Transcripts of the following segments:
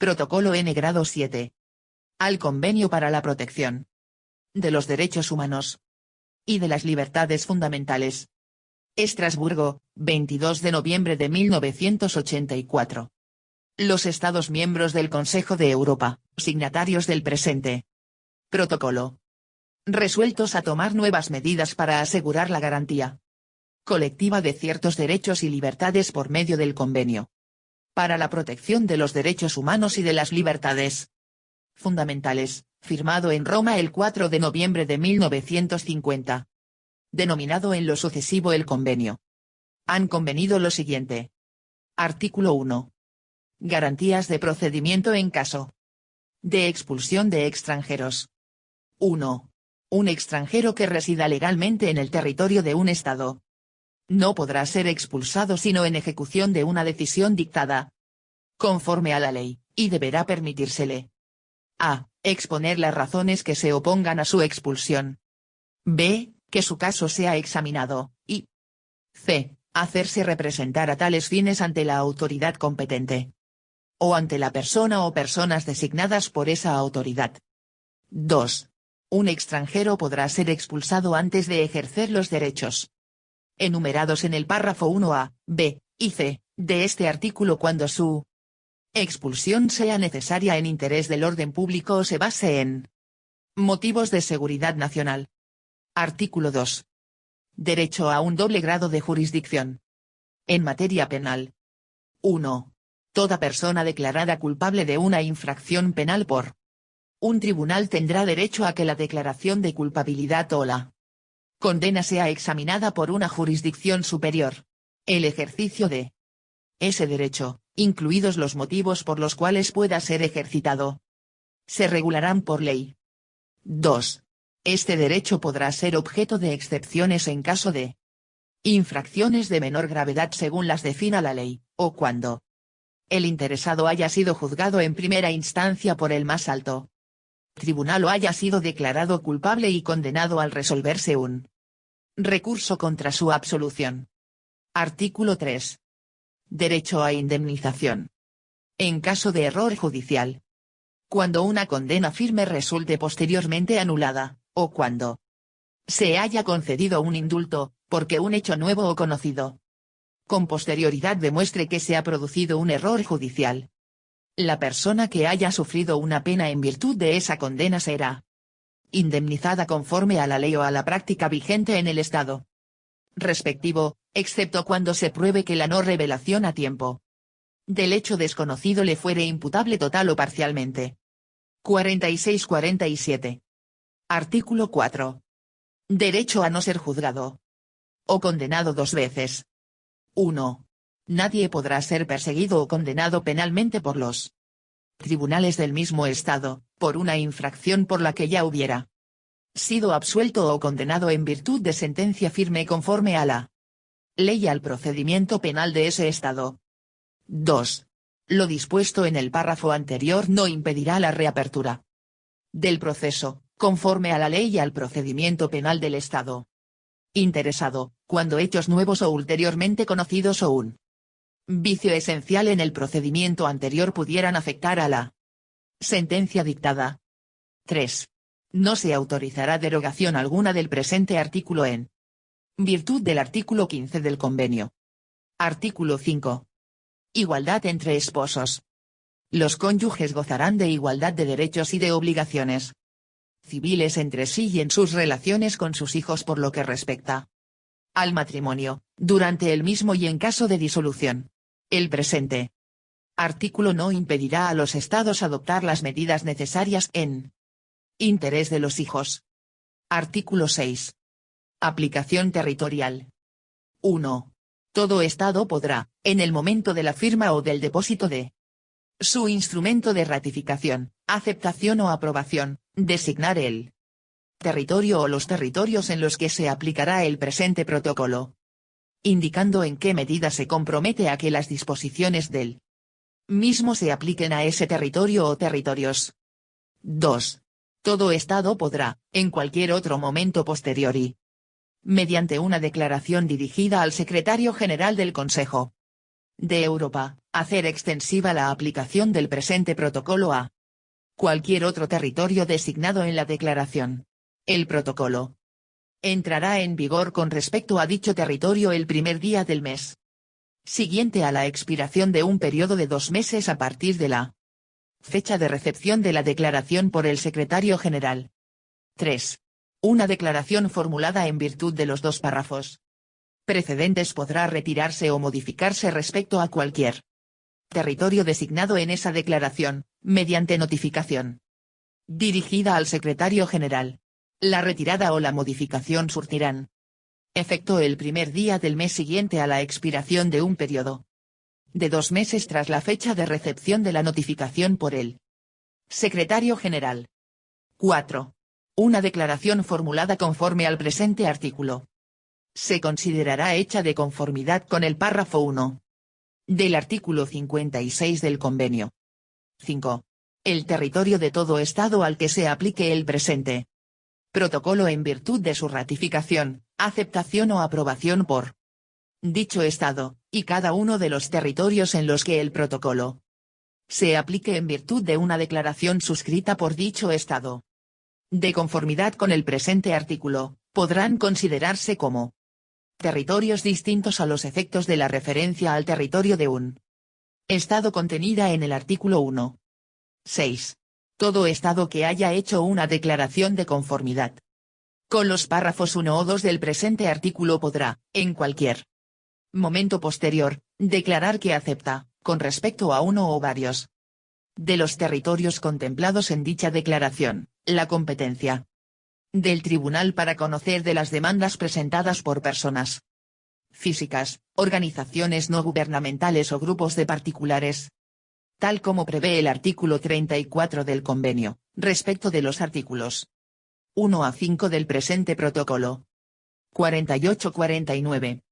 Protocolo N grado 7. Al Convenio para la Protección de los Derechos Humanos y de las Libertades Fundamentales. Estrasburgo, 22 de noviembre de 1984. Los Estados miembros del Consejo de Europa, signatarios del presente protocolo, resueltos a tomar nuevas medidas para asegurar la garantía colectiva de ciertos derechos y libertades por medio del Convenio para la protección de los derechos humanos y de las libertades fundamentales, firmado en Roma el 4 de noviembre de 1950. Denominado en lo sucesivo el Convenio. Han convenido lo siguiente. Artículo 1. Garantías de procedimiento en caso de expulsión de extranjeros. 1. Un extranjero que resida legalmente en el territorio de un Estado no podrá ser expulsado sino en ejecución de una decisión dictada conforme a la ley, y deberá permitírsele: a. Exponer las razones que se opongan a su expulsión. b. Que su caso sea examinado, y c. Hacerse representar a tales fines ante la autoridad competente o ante la persona o personas designadas por esa autoridad. 2. Un extranjero podrá ser expulsado antes de ejercer los derechos enumerados en el párrafo 1a, b, y c, de este artículo cuando su expulsión sea necesaria en interés del orden público o se base en motivos de seguridad nacional. Artículo 2. Derecho a un doble grado de jurisdicción. En materia penal. 1. Toda persona declarada culpable de una infracción penal por un tribunal tendrá derecho a que la declaración de culpabilidad o la condena sea examinada por una jurisdicción superior. El ejercicio de ese derecho, incluidos los motivos por los cuales pueda ser ejercitado, se regularán por ley. 2. Este derecho podrá ser objeto de excepciones en caso de infracciones de menor gravedad según las defina la ley, o cuando el interesado haya sido juzgado en primera instancia por el más alto tribunal o haya sido declarado culpable y condenado al resolverse un recurso contra su absolución. Artículo 3. Derecho a indemnización. En caso de error judicial. Cuando una condena firme resulte posteriormente anulada, o cuando se haya concedido un indulto, porque un hecho nuevo o conocido con posterioridad demuestre que se ha producido un error judicial. La persona que haya sufrido una pena en virtud de esa condena será indemnizada conforme a la ley o a la práctica vigente en el Estado respectivo, excepto cuando se pruebe que la no revelación a tiempo del hecho desconocido le fuere imputable total o parcialmente. 46-47. Artículo 4. Derecho a no ser juzgado o condenado dos veces. 1. Nadie podrá ser perseguido o condenado penalmente por los tribunales del mismo Estado, por una infracción por la que ya hubiera sido absuelto o condenado en virtud de sentencia firme conforme a la ley y al procedimiento penal de ese Estado. 2. Lo dispuesto en el párrafo anterior no impedirá la reapertura del proceso, conforme a la ley y al procedimiento penal del Estado interesado, cuando hechos nuevos o ulteriormente conocidos o un vicio esencial en el procedimiento anterior pudieran afectar a la sentencia dictada. 3. No se autorizará derogación alguna del presente artículo en virtud del artículo 15 del convenio. Artículo 5. Igualdad entre esposos. Los cónyuges gozarán de igualdad de derechos y de obligaciones civiles entre sí y en sus relaciones con sus hijos por lo que respecta al matrimonio, durante el mismo y en caso de disolución. El presente artículo no impedirá a los estados adoptar las medidas necesarias en interés de los hijos. Artículo 6. Aplicación territorial. 1. Todo estado podrá, en el momento de la firma o del depósito de su instrumento de ratificación, aceptación o aprobación, designar el territorio o los territorios en los que se aplicará el presente protocolo, indicando en qué medida se compromete a que las disposiciones del mismo se apliquen a ese territorio o territorios. 2. Todo Estado podrá, en cualquier otro momento posteriori, mediante una declaración dirigida al Secretario General del Consejo de Europa, hacer extensiva la aplicación del presente protocolo a cualquier otro territorio designado en la declaración. El protocolo entrará en vigor con respecto a dicho territorio el primer día del mes siguiente a la expiración de un periodo de 2 meses a partir de la fecha de recepción de la declaración por el Secretario General. 3. Una declaración formulada en virtud de los 2 párrafos precedentes podrá retirarse o modificarse respecto a cualquier territorio designado en esa declaración, mediante notificación dirigida al Secretario General. La retirada o la modificación surtirán efecto el primer día del mes siguiente a la expiración de un periodo de 2 meses tras la fecha de recepción de la notificación por el Secretario General. 4. Una declaración formulada conforme al presente artículo se considerará hecha de conformidad con el párrafo 1 del artículo 56 del convenio. 5. El territorio de todo Estado al que se aplique el presente protocolo en virtud de su ratificación, aceptación o aprobación por dicho Estado, y cada uno de los territorios en los que el protocolo se aplique en virtud de una declaración suscrita por dicho Estado. De conformidad con el presente artículo, podrán considerarse como territorios distintos a los efectos de la referencia al territorio de un Estado contenida en el artículo 1. 6. Todo Estado que haya hecho una declaración de conformidad con los párrafos 1 o 2 del presente artículo podrá, en cualquier momento posterior, declarar que acepta, con respecto a uno o varios de los territorios contemplados en dicha declaración, la competencia del tribunal para conocer de las demandas presentadas por personas físicas, organizaciones no gubernamentales o grupos de particulares, tal como prevé el artículo 34 del convenio, respecto de los artículos 1 a 5 del presente protocolo. 48-49.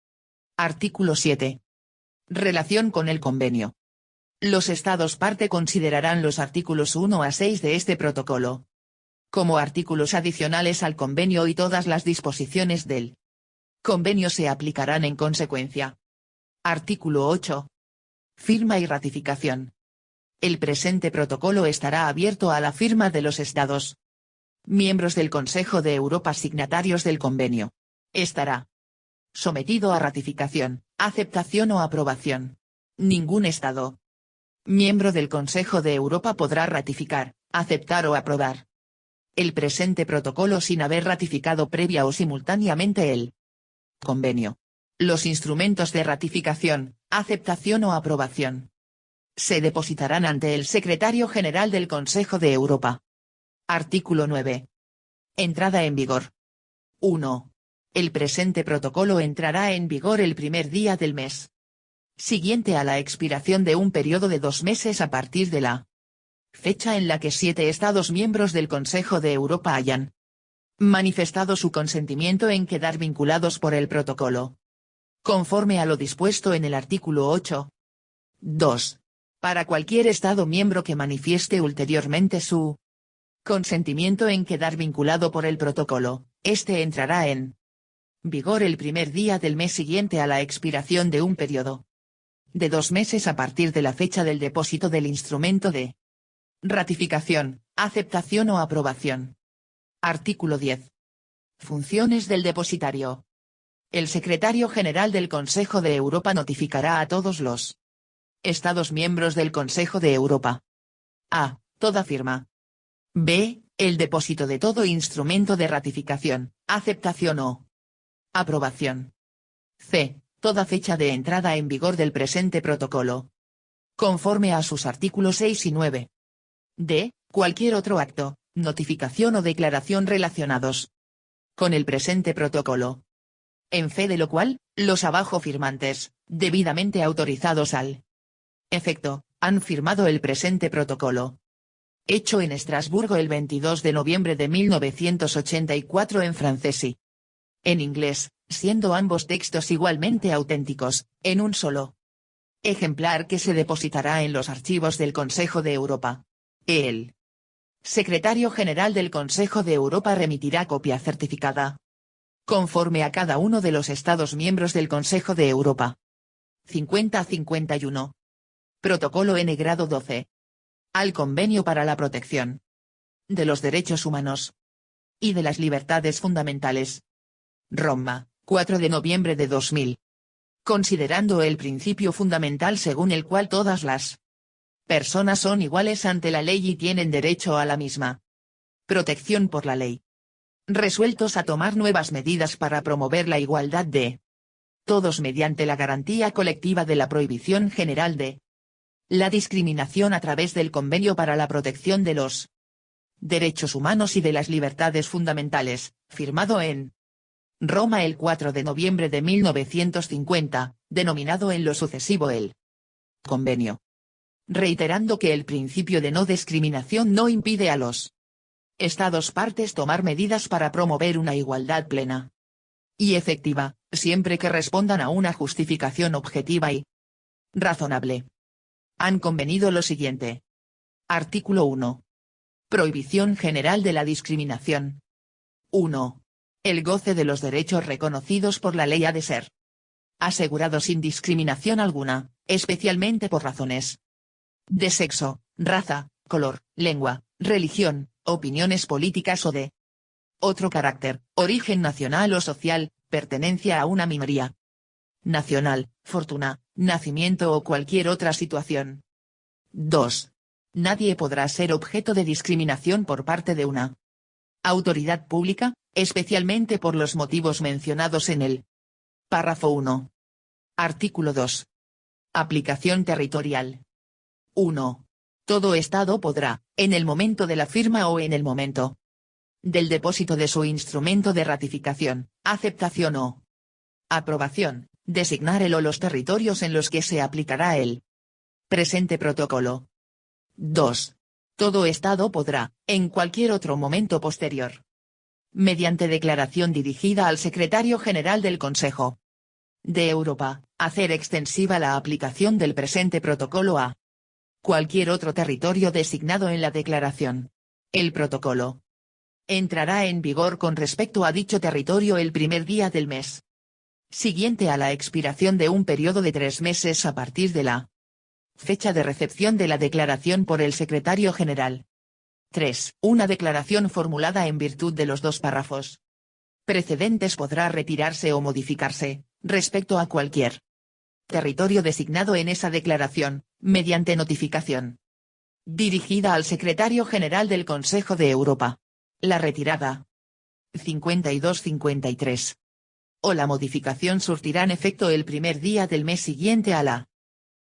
Artículo 7. Relación con el convenio. Los Estados parte considerarán los artículos 1 a 6 de este protocolo como artículos adicionales al convenio y todas las disposiciones del convenio se aplicarán en consecuencia. Artículo 8. Firma y ratificación. El presente protocolo estará abierto a la firma de los Estados miembros del Consejo de Europa signatarios del convenio. Estará sometido a ratificación, aceptación o aprobación. Ningún Estado miembro del Consejo de Europa podrá ratificar, aceptar o aprobar el presente protocolo sin haber ratificado previa o simultáneamente el convenio. Los instrumentos de ratificación, aceptación o aprobación se depositarán ante el Secretario General del Consejo de Europa. Artículo 9. Entrada en vigor. 1. El presente protocolo entrará en vigor el primer día del mes siguiente a la expiración de un periodo de 2 meses a partir de la fecha en la que 7 Estados miembros del Consejo de Europa hayan manifestado su consentimiento en quedar vinculados por el protocolo, conforme a lo dispuesto en el artículo 8. 2. Para cualquier Estado miembro que manifieste ulteriormente su consentimiento en quedar vinculado por el protocolo, este entrará en vigor el primer día del mes siguiente a la expiración de un periodo de 2 meses a partir de la fecha del depósito del instrumento de ratificación, aceptación o aprobación. Artículo 10. Funciones del depositario. El Secretario General del Consejo de Europa notificará a todos los Estados miembros del Consejo de Europa. A. Toda firma. B. El depósito de todo instrumento de ratificación, aceptación o aprobación. C. Toda fecha de entrada en vigor del presente protocolo, conforme a sus artículos 6 y 9. D. Cualquier otro acto, notificación o declaración relacionados con el presente protocolo, en fe de lo cual, los abajo firmantes, debidamente autorizados al efecto, han firmado el presente protocolo. Hecho en Estrasburgo el 22 de noviembre de 1984 en francés y en inglés, siendo ambos textos igualmente auténticos, en un solo ejemplar que se depositará en los archivos del Consejo de Europa. El Secretario General del Consejo de Europa remitirá copia certificada conforme a cada uno de los Estados miembros del Consejo de Europa. 50-51. Protocolo N grado 12. Al Convenio para la Protección de los Derechos Humanos y de las Libertades Fundamentales. Roma, 4 de noviembre de 2000. Considerando el principio fundamental según el cual todas las personas son iguales ante la ley y tienen derecho a la misma protección por la ley. Resueltos a tomar nuevas medidas para promover la igualdad de todos mediante la garantía colectiva de la prohibición general de la discriminación a través del Convenio para la Protección de los Derechos Humanos y de las Libertades Fundamentales, firmado en Roma el 4 de noviembre de 1950, denominado en lo sucesivo el Convenio. Reiterando que el principio de no discriminación no impide a los Estados partes tomar medidas para promover una igualdad plena y efectiva, siempre que respondan a una justificación objetiva y razonable. Han convenido lo siguiente. Artículo 1. Prohibición general de la discriminación. 1. El goce de los derechos reconocidos por la ley ha de ser asegurado sin discriminación alguna, especialmente por razones de sexo, raza, color, lengua, religión, opiniones políticas o de otro carácter, origen nacional o social, pertenencia a una minoría nacional, fortuna, nacimiento o cualquier otra situación. 2. Nadie podrá ser objeto de discriminación por parte de una autoridad pública, especialmente por los motivos mencionados en el párrafo 1. Artículo 2. Aplicación territorial. 1. Todo Estado podrá, en el momento de la firma o en el momento del depósito de su instrumento de ratificación, aceptación o aprobación, designar el o los territorios en los que se aplicará el presente protocolo. 2. Todo Estado podrá, en cualquier otro momento posterior, mediante declaración dirigida al Secretario General del Consejo de Europa, hacer extensiva la aplicación del presente protocolo a cualquier otro territorio designado en la declaración. El protocolo entrará en vigor con respecto a dicho territorio el primer día del mes siguiente a la expiración de un periodo de 3 meses a partir de la fecha de recepción de la declaración por el Secretario General. 3. Una declaración formulada en virtud de los 2 párrafos precedentes podrá retirarse o modificarse, respecto a cualquier territorio designado en esa declaración, mediante notificación dirigida al Secretario General del Consejo de Europa. La retirada 52-53 o la modificación surtirán efecto el primer día del mes siguiente a la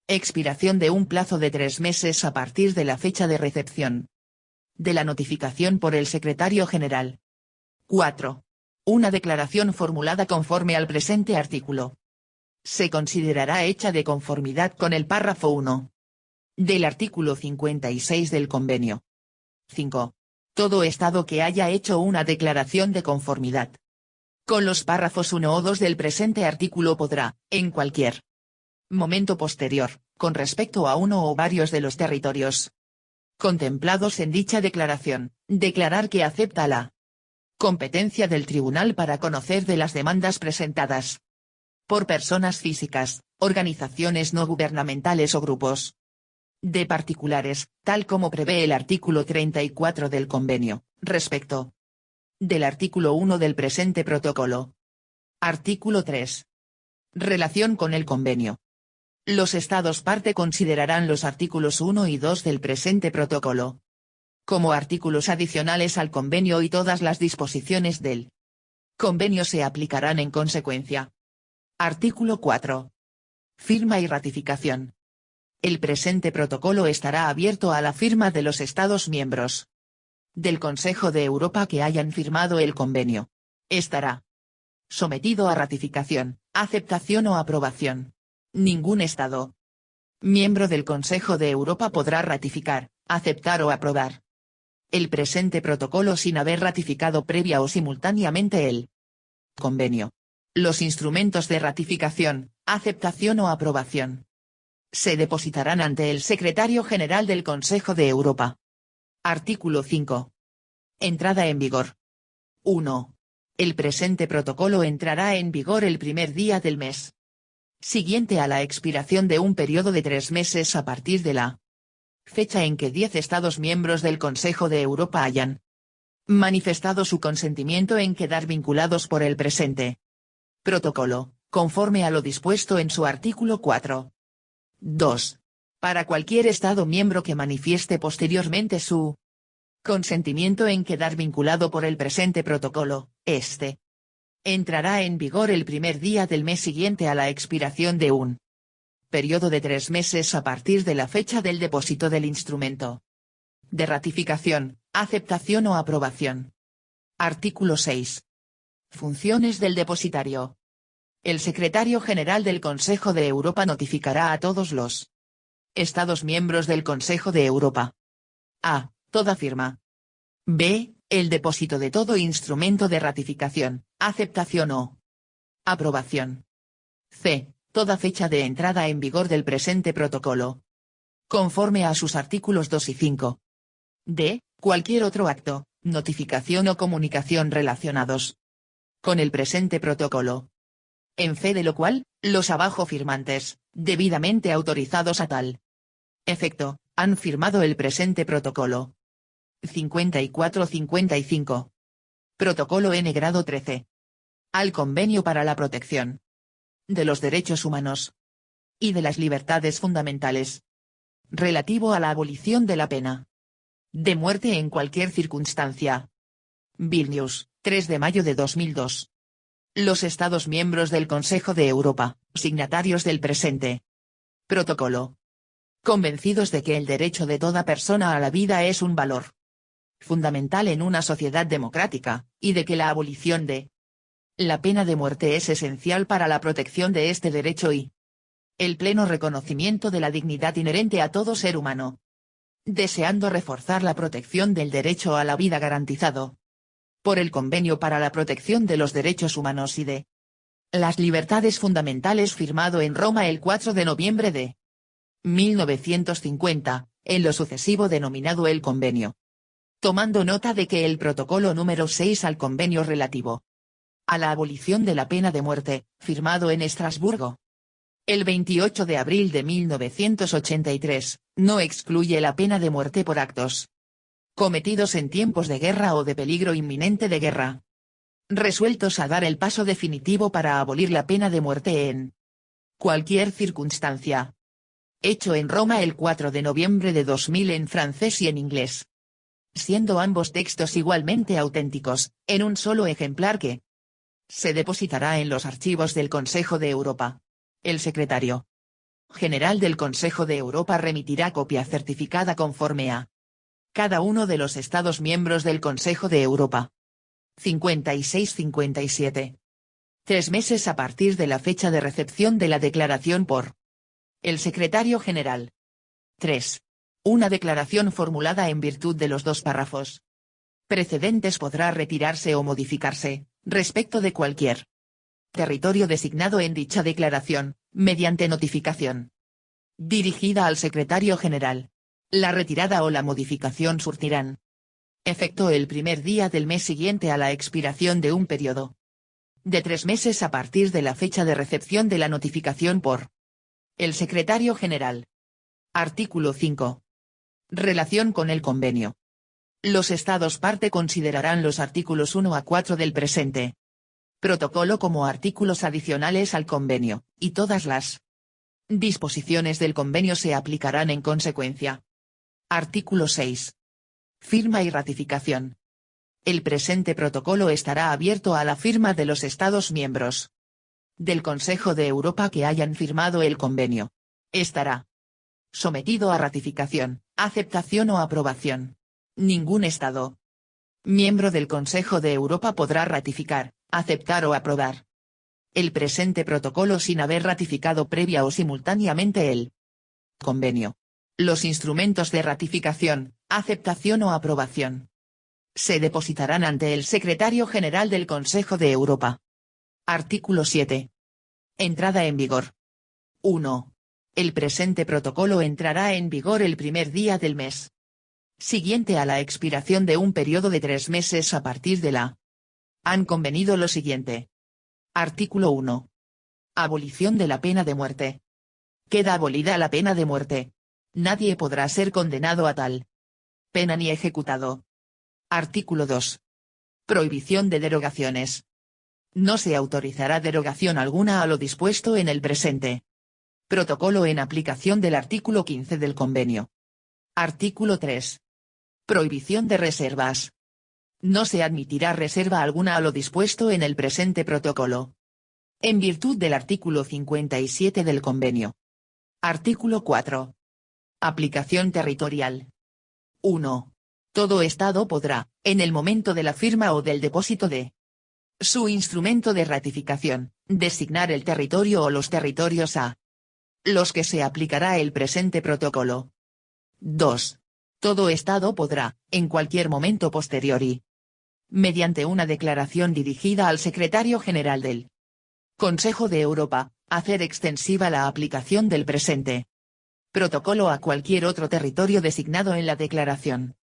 expiración de un plazo de 3 meses a partir de la fecha de recepción de la notificación por el Secretario General. 4. Una declaración formulada conforme al presente artículo se considerará hecha de conformidad con el párrafo 1 del artículo 56 del convenio. 5. Todo Estado que haya hecho una declaración de conformidad con los párrafos 1 o 2 del presente artículo podrá, en cualquier momento posterior, con respecto a uno o varios de los territorios contemplados en dicha declaración, declarar que acepta la competencia del tribunal para conocer de las demandas presentadas por personas físicas, organizaciones no gubernamentales o grupos de particulares, tal como prevé el artículo 34 del convenio, respecto del artículo 1 del presente protocolo. Artículo 3. Relación con el convenio. Los Estados parte considerarán los artículos 1 y 2 del presente protocolo como artículos adicionales al convenio y todas las disposiciones del convenio se aplicarán en consecuencia. Artículo 4. Firma y ratificación. El presente protocolo estará abierto a la firma de los Estados miembros del Consejo de Europa que hayan firmado el convenio. Estará sometido a ratificación, aceptación o aprobación. Ningún Estado miembro del Consejo de Europa podrá ratificar, aceptar o aprobar el presente protocolo sin haber ratificado previa o simultáneamente el convenio. Los instrumentos de ratificación, aceptación o aprobación se depositarán ante el Secretario General del Consejo de Europa. Artículo 5. Entrada en vigor. 1. El presente protocolo entrará en vigor el primer día del mes siguiente a la expiración de un periodo de 3 meses a partir de la fecha en que 10 Estados miembros del Consejo de Europa hayan manifestado su consentimiento en quedar vinculados por el presente protocolo, conforme a lo dispuesto en su artículo 4. 2. Para cualquier Estado miembro que manifieste posteriormente su consentimiento en quedar vinculado por el presente protocolo, este entrará en vigor el primer día del mes siguiente a la expiración de un periodo de 3 meses a partir de la fecha del depósito del instrumento de ratificación, aceptación o aprobación. Artículo 6. Funciones del depositario. El secretario general del Consejo de Europa notificará a todos los Estados miembros del Consejo de Europa. A. Toda firma. B. El depósito de todo instrumento de ratificación, aceptación o aprobación. C. Toda fecha de entrada en vigor del presente protocolo, conforme a sus artículos 2 y 5. D. Cualquier otro acto, notificación o comunicación relacionados con el presente protocolo. En fe de lo cual, los abajo firmantes, debidamente autorizados a tal efecto, han firmado el presente protocolo. 54-55. Protocolo N grado 13. Al Convenio para la Protección de los Derechos Humanos y de las Libertades Fundamentales, relativo a la abolición de la pena de muerte en cualquier circunstancia. Vilnius, 3 de mayo de 2002. Los Estados miembros del Consejo de Europa, signatarios del presente protocolo, convencidos de que el derecho de toda persona a la vida es un valor fundamental en una sociedad democrática, y de que la abolición de la pena de muerte es esencial para la protección de este derecho y el pleno reconocimiento de la dignidad inherente a todo ser humano. Deseando reforzar la protección del derecho a la vida garantizado por el Convenio para la Protección de los Derechos Humanos y de las Libertades Fundamentales firmado en Roma el 4 de noviembre de 1950, en lo sucesivo denominado el Convenio. Tomando nota de que el protocolo número 6 al convenio relativo a la abolición de la pena de muerte, firmado en Estrasburgo el 28 de abril de 1983, no excluye la pena de muerte por actos cometidos en tiempos de guerra o de peligro inminente de guerra. Resueltos a dar el paso definitivo para abolir la pena de muerte en cualquier circunstancia. Hecho en Roma el 4 de noviembre de 2000 en francés y en inglés. Siendo ambos textos igualmente auténticos, en un solo ejemplar que se depositará en los archivos del Consejo de Europa. El secretario general del Consejo de Europa remitirá copia certificada conforme a cada uno de los Estados miembros del Consejo de Europa. 56-57. 3 meses a partir de la fecha de recepción de la declaración por el secretario general. 3. Una declaración formulada en virtud de los 2 párrafos precedentes podrá retirarse o modificarse, respecto de cualquier territorio designado en dicha declaración, mediante notificación dirigida al secretario general. La retirada o la modificación surtirán efecto el primer día del mes siguiente a la expiración de un periodo de 3 meses a partir de la fecha de recepción de la notificación por el secretario general. Artículo 5. Relación con el convenio. Los Estados parte considerarán los artículos 1 a 4 del presente protocolo como artículos adicionales al convenio, y todas las disposiciones del convenio se aplicarán en consecuencia. Artículo 6. Firma y ratificación. El presente protocolo estará abierto a la firma de los Estados miembros del Consejo de Europa que hayan firmado el convenio. Estará sometido a ratificación, aceptación o aprobación. Ningún Estado miembro del Consejo de Europa podrá ratificar, aceptar o aprobar el presente protocolo sin haber ratificado previa o simultáneamente el convenio. Los instrumentos de ratificación, aceptación o aprobación se depositarán ante el Secretario General del Consejo de Europa. Artículo 7. Entrada en vigor. 1. El presente protocolo entrará en vigor el primer día del mes siguiente a la expiración de un periodo de 3 meses a partir de la. Han convenido lo siguiente. Artículo 1. Abolición de la pena de muerte. Queda abolida la pena de muerte. Nadie podrá ser condenado a tal pena ni ejecutado. Artículo 2. Prohibición de derogaciones. No se autorizará derogación alguna a lo dispuesto en el presente protocolo en aplicación del artículo 15 del convenio. Artículo 3. Prohibición de reservas. No se admitirá reserva alguna a lo dispuesto en el presente protocolo. En virtud del artículo 57 del convenio. Artículo 4. Aplicación territorial. 1. Todo Estado podrá, en el momento de la firma o del depósito de su instrumento de ratificación, designar el territorio o los territorios a los que se aplicará el presente protocolo. 2. Todo Estado podrá, en cualquier momento posterior y mediante una declaración dirigida al Secretario General del Consejo de Europa, hacer extensiva la aplicación del presente protocolo a cualquier otro territorio designado en la declaración.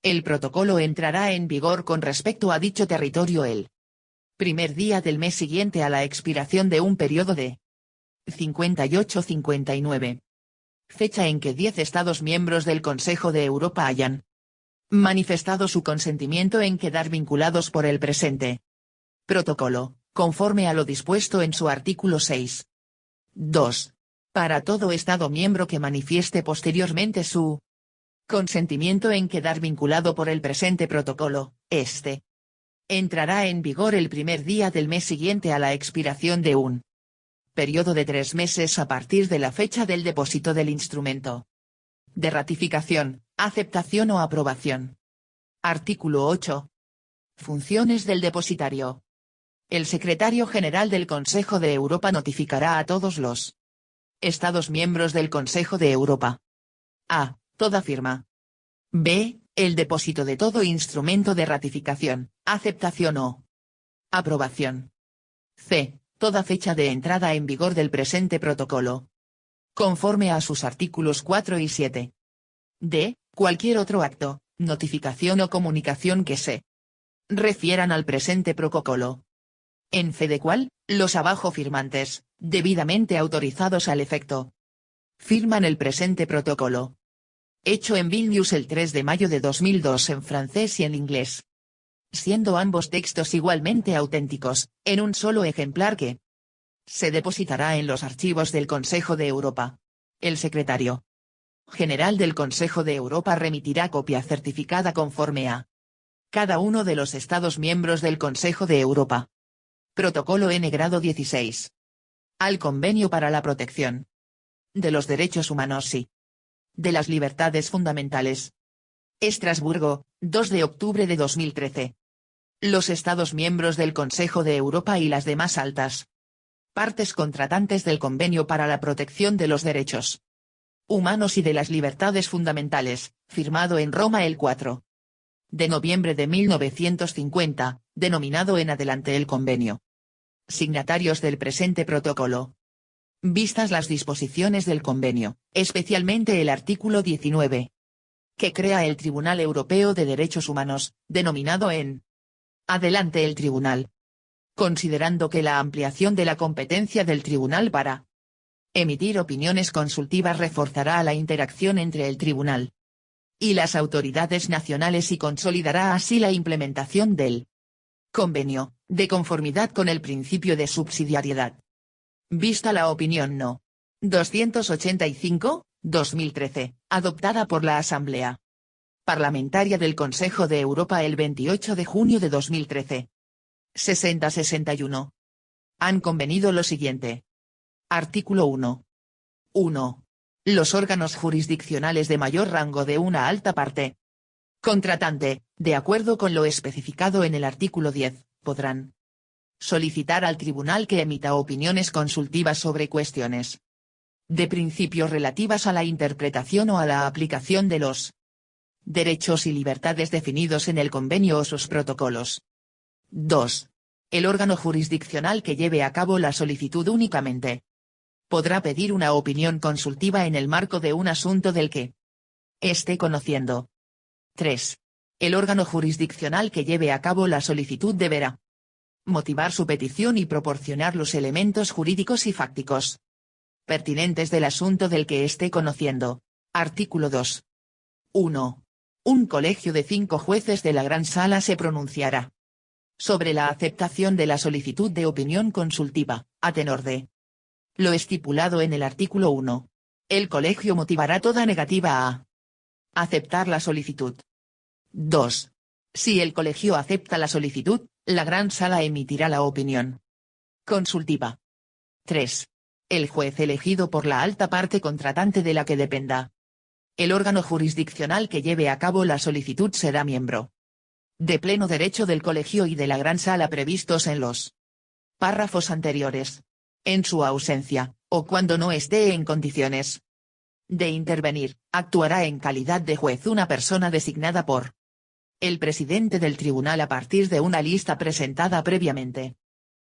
El protocolo entrará en vigor con respecto a dicho territorio el primer día del mes siguiente a la expiración de un periodo de 58-59. Fecha en que 10 Estados miembros del Consejo de Europa hayan manifestado su consentimiento en quedar vinculados por el presente protocolo, conforme a lo dispuesto en su artículo 6. 2. Para todo Estado miembro que manifieste posteriormente su consentimiento en quedar vinculado por el presente protocolo, este entrará en vigor el primer día del mes siguiente a la expiración de un periodo de 3 meses a partir de la fecha del depósito del instrumento de ratificación, aceptación o aprobación. Artículo 8. Funciones del depositario. El Secretario General del Consejo de Europa notificará a todos los Estados miembros del Consejo de Europa. A. Toda firma. B. El depósito de todo instrumento de ratificación, aceptación o aprobación. C. Toda fecha de entrada en vigor del presente protocolo, conforme a sus artículos 4 y 7. D. Cualquier otro acto, notificación o comunicación que se refieran al presente protocolo. En fe de cual, los abajo firmantes, debidamente autorizados al efecto, firman el presente protocolo. Hecho en Vilnius el 3 de mayo de 2002 en francés y en inglés. Siendo ambos textos igualmente auténticos, en un solo ejemplar que se depositará en los archivos del Consejo de Europa. El Secretario General del Consejo de Europa remitirá copia certificada conforme a cada uno de los Estados miembros del Consejo de Europa. Protocolo N grado 16. Al Convenio para la Protección de los Derechos Humanos y de las Libertades Fundamentales. Estrasburgo, 2 de octubre de 2013. Los Estados miembros del Consejo de Europa y las demás altas partes contratantes del Convenio para la Protección de los Derechos Humanos y de las Libertades Fundamentales, firmado en Roma el 4 de noviembre de 1950, denominado en adelante el Convenio. Signatarios del presente protocolo. Vistas las disposiciones del convenio, especialmente el artículo 19, que crea el Tribunal Europeo de Derechos Humanos, denominado en adelante el Tribunal. Considerando que la ampliación de la competencia del Tribunal para emitir opiniones consultivas reforzará la interacción entre el Tribunal y las autoridades nacionales y consolidará así la implementación del convenio, de conformidad con el principio de subsidiariedad. Vista la opinión No. 285, 2013, adoptada por la Asamblea Parlamentaria del Consejo de Europa el 28 de junio de 2013. 60-61. Han convenido lo siguiente. Artículo 1. 1. Los órganos jurisdiccionales de mayor rango de una alta parte contratante, de acuerdo con lo especificado en el artículo 10, podrán solicitar al tribunal que emita opiniones consultivas sobre cuestiones de principios relativas a la interpretación o a la aplicación de los derechos y libertades definidos en el convenio o sus protocolos. 2. El órgano jurisdiccional que lleve a cabo la solicitud únicamente podrá pedir una opinión consultiva en el marco de un asunto del que esté conociendo. 3. El órgano jurisdiccional que lleve a cabo la solicitud deberá Motivar su petición y proporcionar los elementos jurídicos y fácticos pertinentes del asunto del que esté conociendo. Artículo 2. 1. Un colegio de 5 jueces de la Gran Sala se pronunciará sobre la aceptación de la solicitud de opinión consultiva, a tenor de lo estipulado en el artículo 1. El colegio motivará toda negativa a aceptar la solicitud. 2. Si el colegio acepta la solicitud, la Gran Sala emitirá la opinión consultiva. 3. El juez elegido por la alta parte contratante de la que dependa el órgano jurisdiccional que lleve a cabo la solicitud será miembro de pleno derecho del colegio y de la Gran Sala previstos en los párrafos anteriores. En su ausencia, o cuando no esté en condiciones de intervenir, actuará en calidad de juez una persona designada por el presidente del tribunal a partir de una lista presentada previamente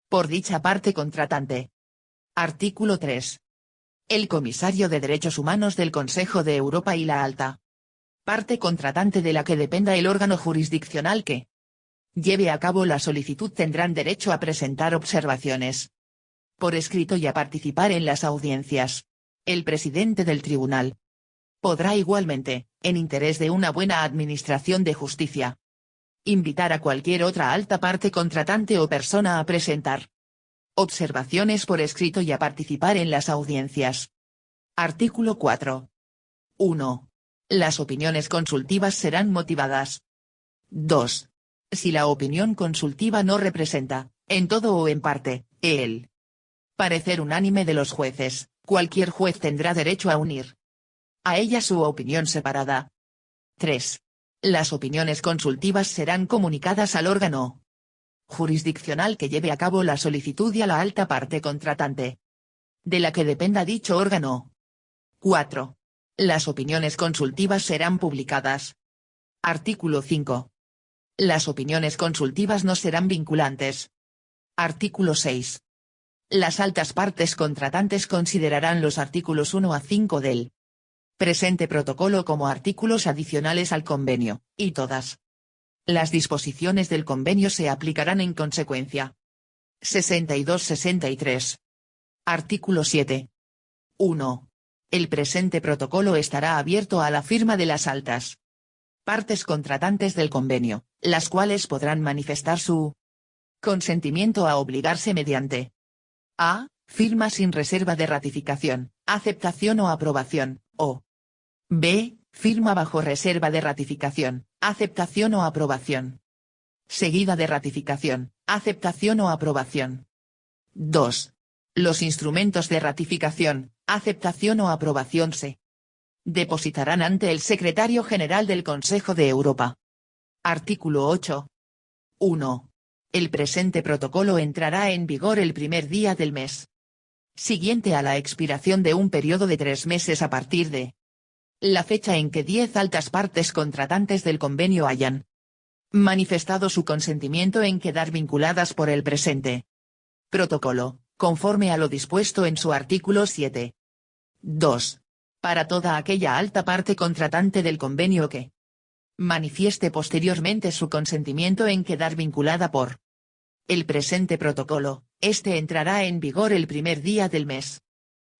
por dicha parte contratante. Artículo 3. El comisario de Derechos Humanos del Consejo de Europa y la alta parte contratante de la que dependa el órgano jurisdiccional que lleve a cabo la solicitud tendrán derecho a presentar observaciones por escrito y a participar en las audiencias. El presidente del tribunal podrá igualmente, en interés de una buena administración de justicia, invitar a cualquier otra alta parte contratante o persona a presentar observaciones por escrito y a participar en las audiencias. Artículo 4. 1. Las opiniones consultivas serán motivadas. 2. Si la opinión consultiva no representa, en todo o en parte, el parecer unánime de los jueces, cualquier juez tendrá derecho a unir a ella su opinión separada. 3. Las opiniones consultivas serán comunicadas al órgano jurisdiccional que lleve a cabo la solicitud y a la alta parte contratante de la que dependa dicho órgano. 4. Las opiniones consultivas serán publicadas. Artículo 5. Las opiniones consultivas no serán vinculantes. Artículo 6. Las altas partes contratantes considerarán los artículos 1 a 5 del presente protocolo como artículos adicionales al convenio, y todas las disposiciones del convenio se aplicarán en consecuencia. 62-63. Artículo 7. 1. El presente protocolo estará abierto a la firma de las altas partes contratantes del convenio, las cuales podrán manifestar su consentimiento a obligarse mediante a. Firma sin reserva de ratificación, aceptación o aprobación, o b. Firma bajo reserva de ratificación, aceptación o aprobación, seguida de ratificación, aceptación o aprobación. 2. Los instrumentos de ratificación, aceptación o aprobación se depositarán ante el Secretario General del Consejo de Europa. Artículo 8. 1. El presente protocolo entrará en vigor el primer día del mes siguiente a la expiración de un periodo de 3 meses a partir de la fecha en que 10 altas partes contratantes del convenio hayan manifestado su consentimiento en quedar vinculadas por el presente protocolo, conforme a lo dispuesto en su artículo 7. 2. Para toda aquella alta parte contratante del convenio que manifieste posteriormente su consentimiento en quedar vinculada por el presente protocolo, este entrará en vigor el primer día del mes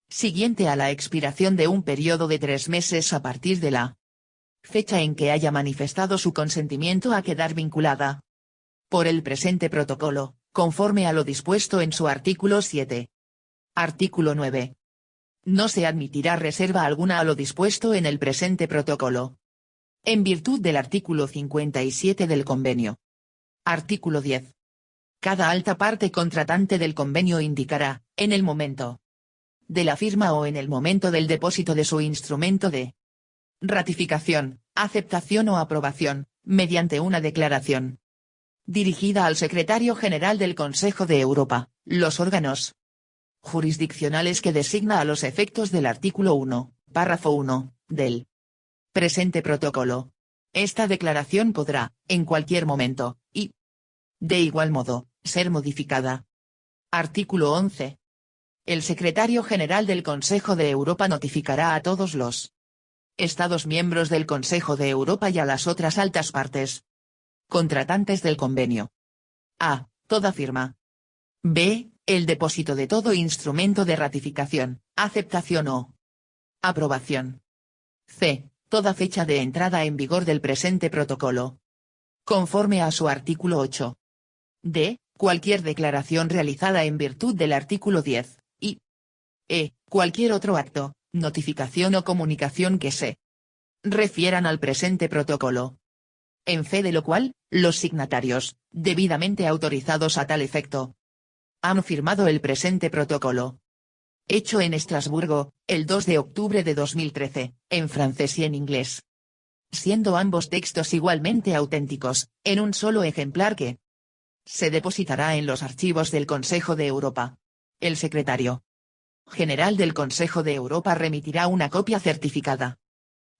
siguiente a la expiración de un periodo de 3 meses a partir de la fecha en que haya manifestado su consentimiento a quedar vinculada por el presente protocolo, conforme a lo dispuesto en su artículo 7. Artículo 9. No se admitirá reserva alguna a lo dispuesto en el presente protocolo, en virtud del artículo 57 del convenio. Artículo 10. Cada alta parte contratante del convenio indicará, en el momento de la firma o en el momento del depósito de su instrumento de ratificación, aceptación o aprobación, mediante una declaración dirigida al Secretario General del Consejo de Europa, los órganos jurisdiccionales que designa a los efectos del artículo 1, párrafo 1, del presente protocolo. Esta declaración podrá, en cualquier momento, y de igual modo, ser modificada. Artículo 11. El Secretario General del Consejo de Europa notificará a todos los Estados miembros del Consejo de Europa y a las otras altas partes contratantes del convenio. A. toda firma. B. El depósito de todo instrumento de ratificación, aceptación o aprobación. C. Toda fecha de entrada en vigor del presente protocolo, conforme a su artículo 8. D. Cualquier declaración realizada en virtud del artículo 10, y E. Cualquier otro acto, notificación o comunicación que se refieran al presente protocolo. En fe de lo cual, los signatarios, debidamente autorizados a tal efecto, han firmado el presente protocolo. Hecho en Estrasburgo, el 2 de octubre de 2013, en francés y en inglés. Siendo ambos textos igualmente auténticos, en un solo ejemplar que se depositará en los archivos del Consejo de Europa. El secretario general del Consejo de Europa remitirá una copia certificada,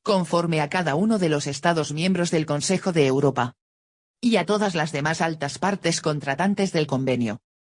conforme a cada uno de los Estados miembros del Consejo de Europa, y a todas las demás altas partes contratantes del convenio.